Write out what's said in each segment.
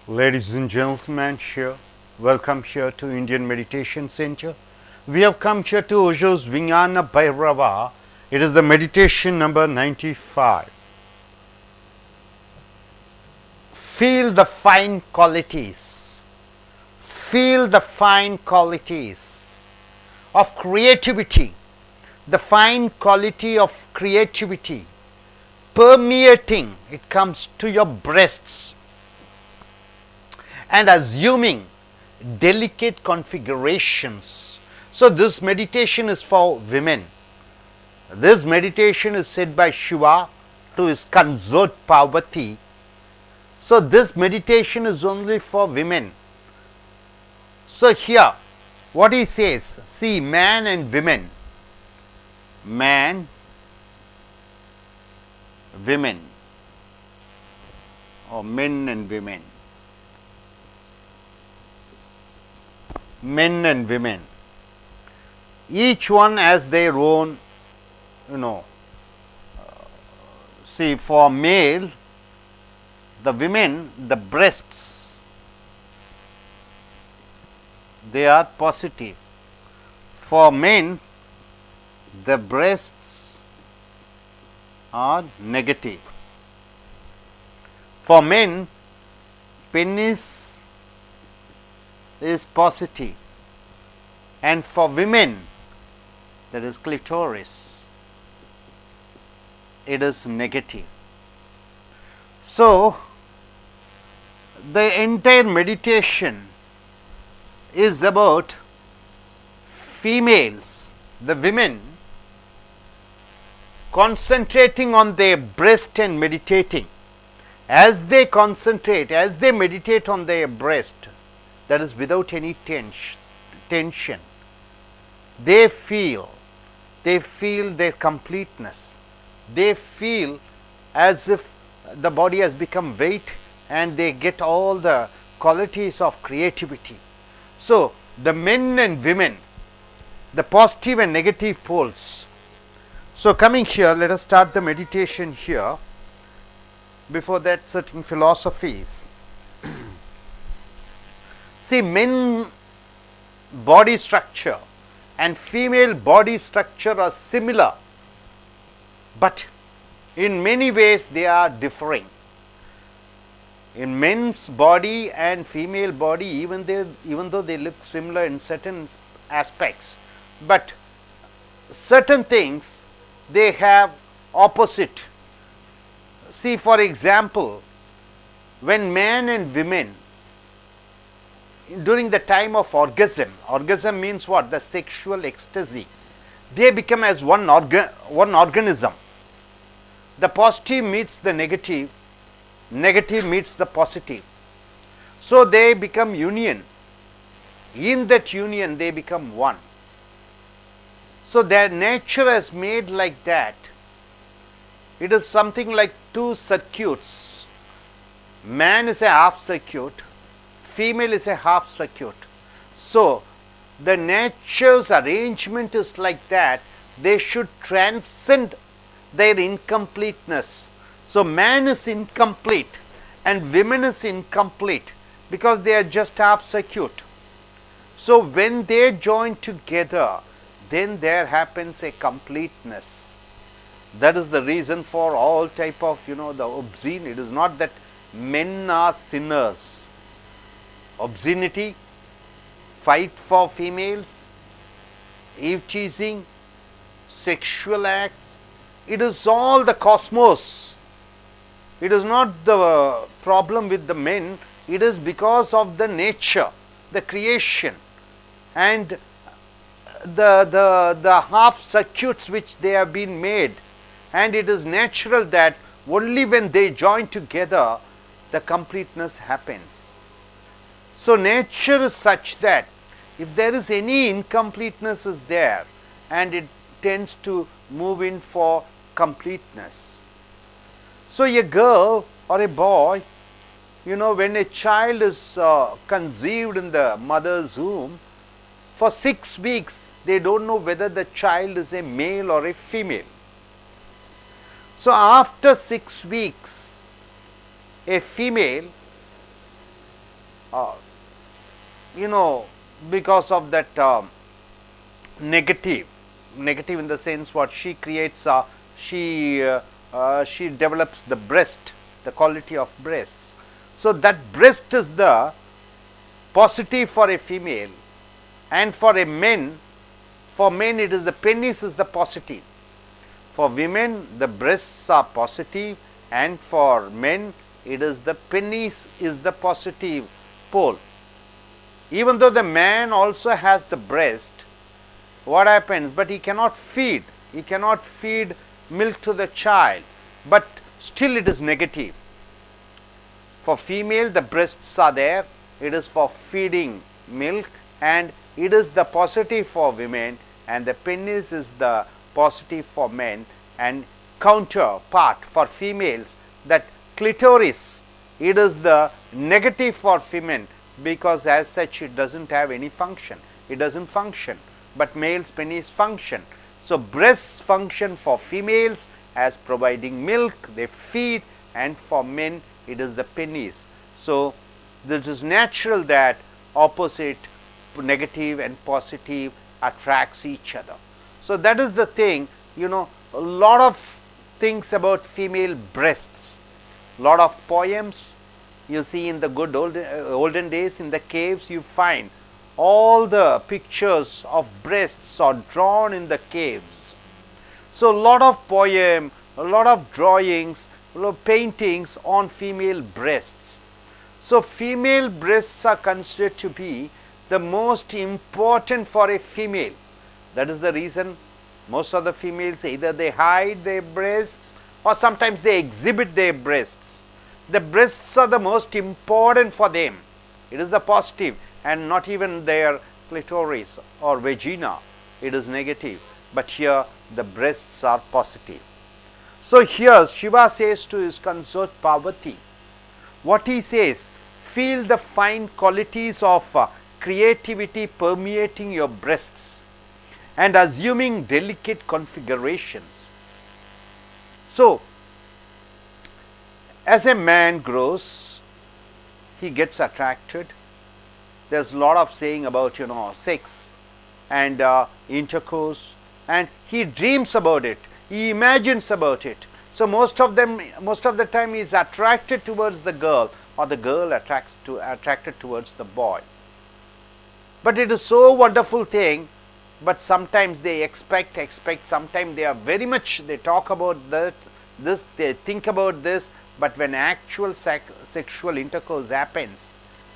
Ladies and gentlemen, welcome here to Indian Meditation Center. We have come here to Osho's Vijnana Bhairava. It is the meditation number 95. Feel the fine qualities. Feel the fine qualities of creativity. The fine quality of creativity permeating, it comes to your breasts and assuming delicate configurations. So, this meditation is for women. This meditation is said by Shiva to his consort Parvati. So, this meditation is only for women. So, here what he says, see, man and women, man, women, or men and women. Men and women, each one has their own, see, for male, the women, the breasts, they are positive. For men, the breasts are negative. For men, penis is positive, and for women, that is clitoris, it is negative. So, the entire meditation is about females, the women, concentrating on their breast and meditating. As they concentrate, as they meditate on their breast, that is without any tension, they feel their completeness. They feel as if the body has become weight and they get all the qualities of creativity. So, the men and women, the positive and negative poles. So, coming here, let us start the meditation here. Before that, certain philosophies. See, men body structure and female body structure are similar, but in many ways they are differing. In men's body and female body, even though they look similar in certain aspects, but certain things they have opposite. See, for example, when man and women, during the time of orgasm means what? The sexual ecstasy. They become as one organism. The positive meets the negative, negative meets the positive. So, they become union. In that union, they become one. So, their nature is made like that. It is something like two circuits. Man is a half circuit, female is a half circuit. So, the nature's arrangement is like that. They should transcend their incompleteness. So, man is incomplete and women is incomplete because they are just half circuit. So, when they join together, then there happens a completeness. That is the reason for all type of, the obscene. It is not that men are sinners. Obscenity, fight for females, eve teasing, sexual acts, it is all the cosmos. It is not the problem with the men, it is because of the nature, the creation, and the half circuits which they have been made, and it is natural that only when they join together the completeness happens. So, nature is such that if there is any incompleteness is there, and it tends to move in for completeness. So, a girl or a boy, when a child is conceived in the mother's womb, for 6 weeks they don't know whether the child is a male or a female. So, after 6 weeks, a female you know, because of that negative, negative in the sense what she creates, she develops the breast, the quality of breasts. So, that breast is the positive for a female, and for a men, for men it is the penis is the positive. For women the breasts are positive, and for men it is the penis is the positive pole. Even though the man also has the breast, what happens? But he cannot feed milk to the child, but still it is negative. For female the breasts are there, it is for feeding milk, and it is the positive for women, and the penis is the positive for men, and counterpart for females, that clitoris, it is the negative for women, because as such it does not have any function, it does not function, but male's penis function. So, breasts function for females as providing milk, they feed, and for men it is the penis. So, this is natural that opposite, negative and positive, attracts each other. So, that is the thing, you know, a lot of things about female breasts, lot of poems you see in the good olden days. In the caves you find all the pictures of breasts are drawn in the caves. So, lot of poem, a lot of drawings, a lot of paintings on female breasts. So, female breasts are considered to be the most important for a female. That is the reason most of the females, either they hide their breasts or sometimes they exhibit their breasts. The breasts are the most important for them. It is the positive, and not even their clitoris or vagina, it is negative, but here the breasts are positive. So, here Shiva says to his consort Parvati, what he says, feel the fine qualities of creativity permeating your breasts and assuming delicate configurations. So, as a man grows, he gets attracted. There is a lot of saying about, you know, sex and intercourse, and he dreams about it, he imagines about it. So, most of the time he is attracted towards the girl, or the girl attracted towards the boy. But it is so wonderful thing, but sometimes they expect, sometimes they are very much, they talk about this, they think about this, but when actual sexual intercourse happens,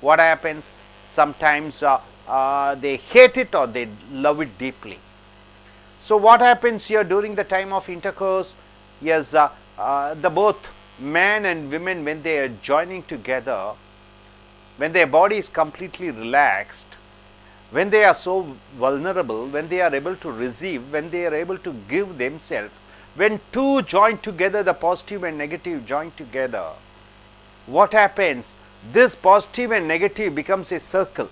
what happens? Sometimes they hate it or they love it deeply. So, what happens here during the time of intercourse? Yes, the both man and women, when they are joining together, when their body is completely relaxed, when they are so vulnerable, when they are able to receive, when they are able to give themselves, when two join together, the positive and negative join together, what happens? This positive and negative becomes a circle.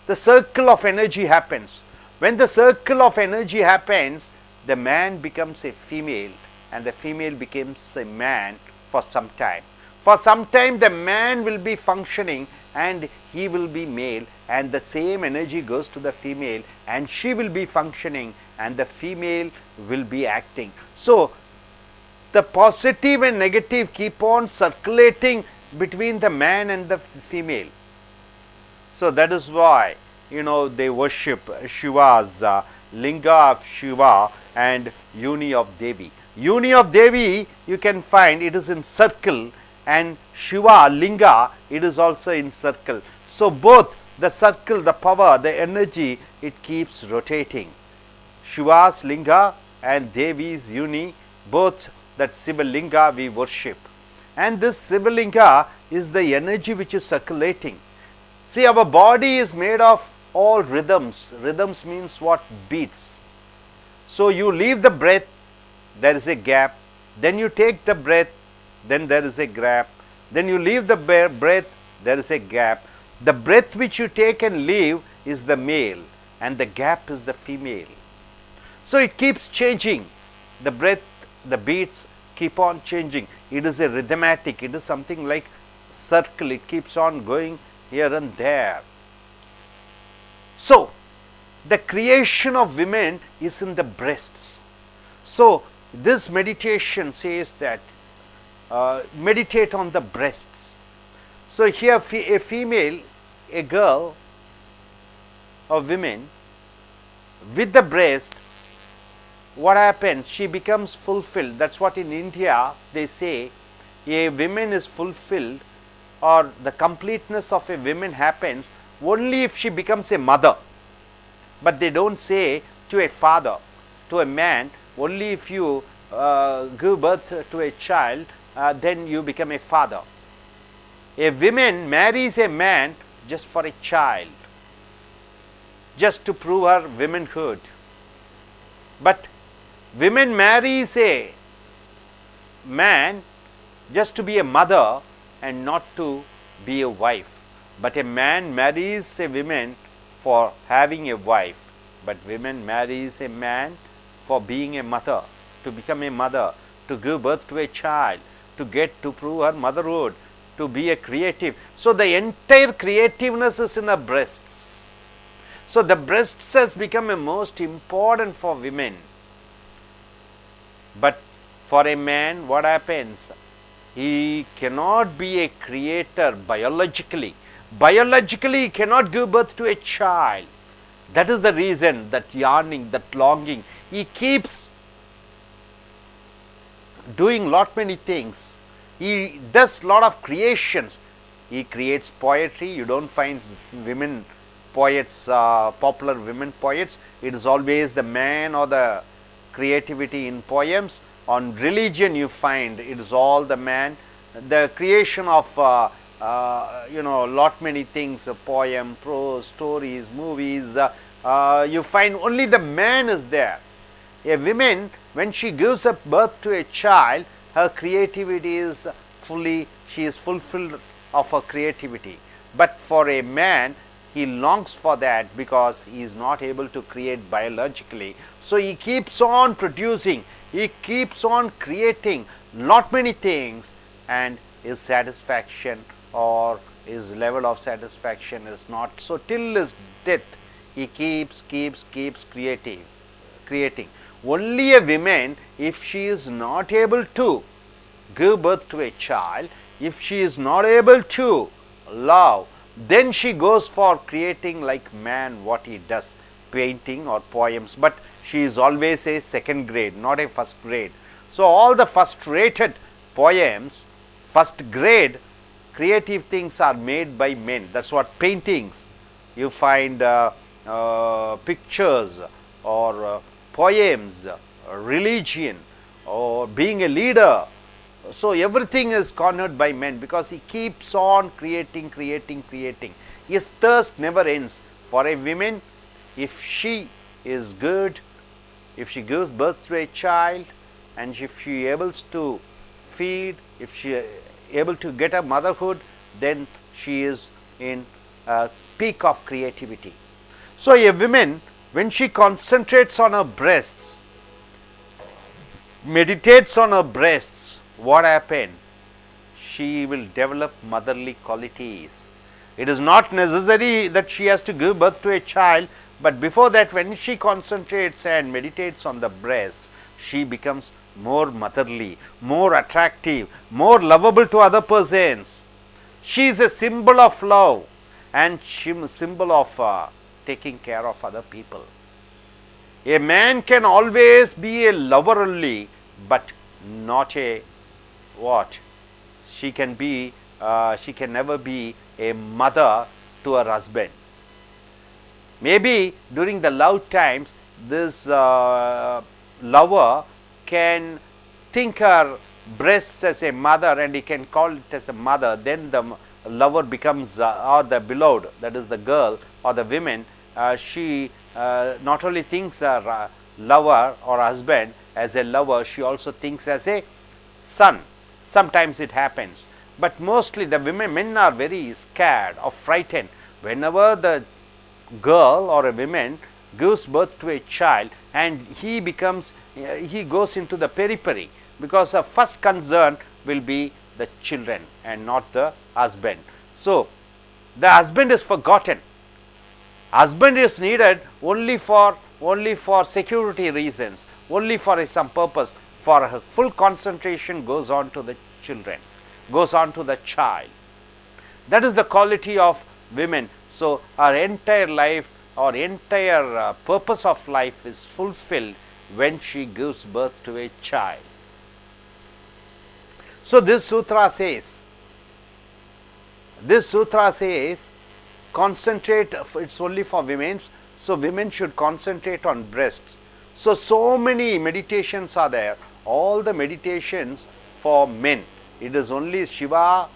The circle of energy happens. When the circle of energy happens, the man becomes a female and the female becomes a man for some time. For some time the man will be functioning and he will be male, and the same energy goes to the female and she will be functioning and the female will be acting. So, the positive and negative keep on circulating between the man and the female. So, that is why, you know, they worship Shiva's linga of Shiva and Yoni of Devi. Yoni of Devi you can find it is in circle, and Shiva linga it is also in circle. So, both the circle, the power, the energy, it keeps rotating. Shiva's linga and Devi's Yoni, both that Shiva linga we worship, and this Shiva linga is the energy which is circulating. See, our body is made of all rhythms. Rhythms means what? Beats. So, you leave the breath, there is a gap, then you take the breath, then there is a gap, then you leave the breath, there is a gap. The breath which you take and leave is the male and the gap is the female. So, it keeps changing, the breath, the beats keep on changing. It is a rhythmatic, it is something like circle, it keeps on going here and there. So, the creation of women is in the breasts. So, this meditation says that meditate on the breasts. So, here a female, a girl or women with the breast, what happens? She becomes fulfilled. That is what in India they say, a woman is fulfilled, or the completeness of a woman happens only if she becomes a mother. But they do not say to a father, to a man, only if you give birth to a child, then you become a father. A woman marries a man just for a child, just to prove her womanhood. But women marries a man just to be a mother and not to be a wife. But a man marries a woman for having a wife, but women marries a man for being a mother, to become a mother, to give birth to a child, to prove her motherhood, to be a creative. So, the entire creativeness is in her breasts. So, the breasts has become a most important for women. But for a man, what happens? He cannot be a creator biologically. Biologically, he cannot give birth to a child. That is the reason, that yearning, that longing. He keeps doing lot many things. He does lot of creations. He creates poetry. You do not find women poets, popular women poets. It is always the man or the creativity in poems. On religion, you find it is all the man. The creation of lot many things, poem, prose, stories, movies, you find only the man is there. A woman, when she gives up birth to a child, her creativity is she is fulfilled of her creativity. But for a man, he longs for that because he is not able to create biologically. So, he keeps on producing, he keeps on creating lot many things, and his satisfaction or his level of satisfaction is not. So, till his death, he keeps creating. Only a woman, if she is not able to give birth to a child, if she is not able to love, then she goes for creating like man what he does, painting or poems, but she is always a second grade, not a first grade. So, all the first rated poems, first grade creative things are made by men. That is what paintings, you find pictures or poems, religion or being a leader. So, everything is cornered by men because he keeps on creating. His thirst never ends. For a woman, if she is good, if she gives birth to a child, and if she is able to feed, if she is able to get a motherhood, then she is in a peak of creativity. So, a woman, when she concentrates on her breasts, meditates on her breasts, what happens? She will develop motherly qualities. It is not necessary that she has to give birth to a child, but before that, when she concentrates and meditates on the breast, she becomes more motherly, more attractive, more lovable to other persons. She is a symbol of love and she is a symbol of taking care of other people. A man can always be a lover only, but not a what? She can never be a mother to her husband. Maybe during the love times, this lover can think her breasts as a mother and he can call it as a mother. Then the lover becomes or the beloved, that is the girl or the women, she not only thinks her lover or husband as a lover, she also thinks as a son. Sometimes it happens, but mostly the men are very scared or frightened. Whenever the girl or a woman gives birth to a child and he goes into the periphery, because the first concern will be the children and not the husband. So, The husband is forgotten. Husband is needed only for security reasons, only for some purpose. For her full concentration goes on to the children, goes on to the child. That is the quality of women. So, our entire life, our entire purpose of life is fulfilled when she gives birth to a child. So, this sutra says, concentrate, it's only for women. So, women should concentrate on breasts. So many meditations are there, all the meditations for men. It is only Shiva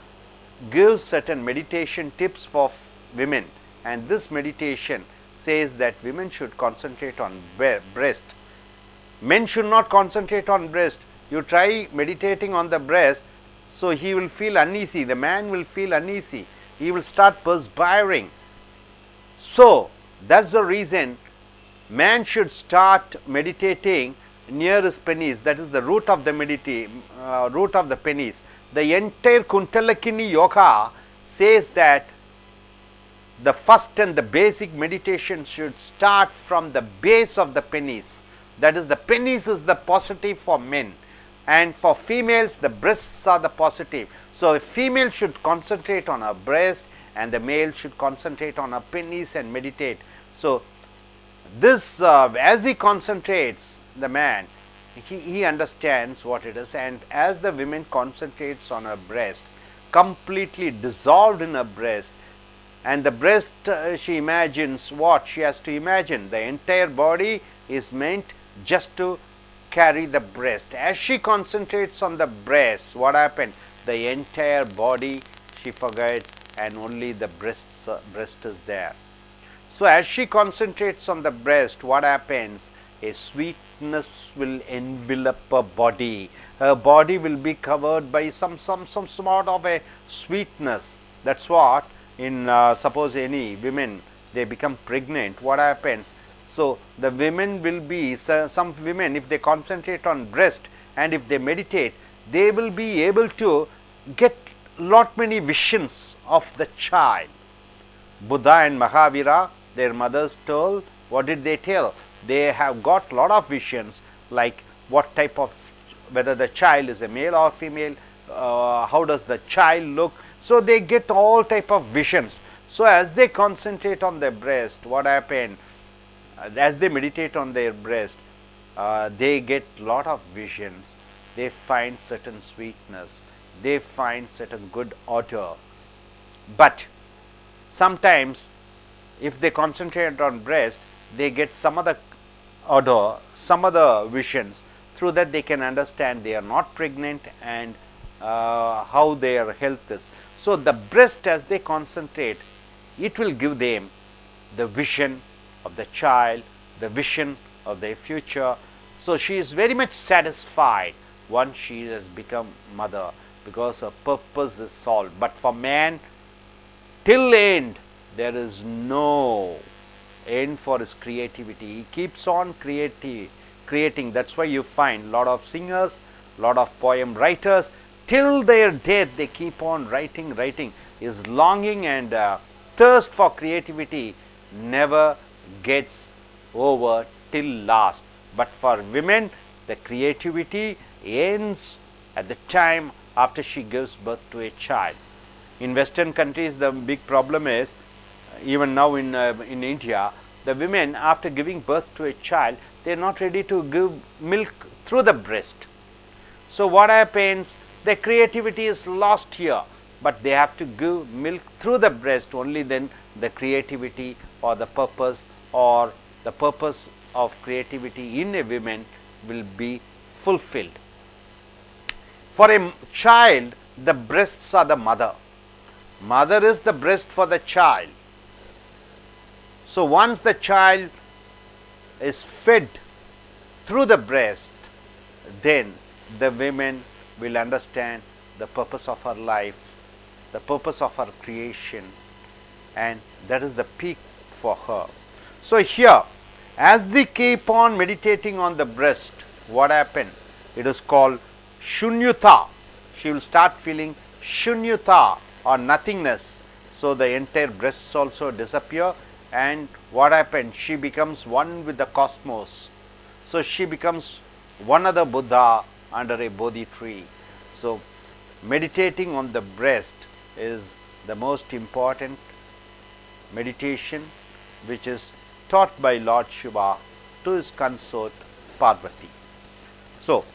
gives certain meditation tips for women, and this meditation says that women should concentrate on breast. Men should not concentrate on breast. You try meditating on the breast, so he will feel uneasy, the man will feel uneasy, he will start perspiring. So, that is the reason man should start meditating near his penis, that is the root of the root of the penis. The entire Kundalini Yoga says that the first and the basic meditation should start from the base of the penis. That is, the penis is the positive for men, and for females the breasts are the positive. So, a female should concentrate on her breast and the male should concentrate on her penis and meditate. So, this as he concentrates, the man, he understands what it is, and as the woman concentrates on her breast, completely dissolved in her breast, and the breast she imagines what she has to imagine, the entire body is meant just to carry the breast. As she concentrates on the breast, what happens? The entire body she forgets and only the breast is there. So, as she concentrates on the breast, what happens? A sweetness will envelop her body. Her body will be covered by some sort of a sweetness. That is what in suppose any women, they become pregnant, what happens? So, the women will be, some women, if they concentrate on breast and if they meditate, they will be able to get lot many visions of the child. Buddha and Mahavira, their mothers told, what did they tell? They have got lot of visions, like what type of, whether the child is a male or female, how does the child look. So, they get all type of visions. So, as they concentrate on their breast, what happened? As they meditate on their breast, they get lot of visions, they find certain sweetness, they find certain good odor. But sometimes if they concentrate on breast, they get some other odor, some other visions, through that they can understand they are not pregnant and how their health is. So, the breast, as they concentrate, it will give them the vision of the child, the vision of their future. So, she is very much satisfied once she has become mother, because her purpose is solved. But for man, till end, there is no end for his creativity. He keeps on creating. That is why you find lot of singers, lot of poem writers, till their death they keep on writing. His longing and thirst for creativity never gets over till last. But for women, the creativity ends at the time after she gives birth to a child. In Western countries, the big problem is, even now in India, the women, after giving birth to a child, they are not ready to give milk through the breast. So, what happens? Their creativity is lost here, but they have to give milk through the breast, only then the creativity or the purpose of creativity in a woman will be fulfilled. For a child, the breasts are the mother. Mother is the breast for the child. So, once the child is fed through the breast, then the women will understand the purpose of her life, the purpose of her creation, and that is the peak for her. So, here, as they keep on meditating on the breast, what happened? It is called Shunyata. She will start feeling Shunyata or nothingness. So, So, the entire breasts also disappear, and what happened? She becomes one with the cosmos. So, she becomes one other Buddha under a Bodhi tree. So, meditating on the breast is the most important meditation which is taught by Lord Shiva to his consort Parvati. So,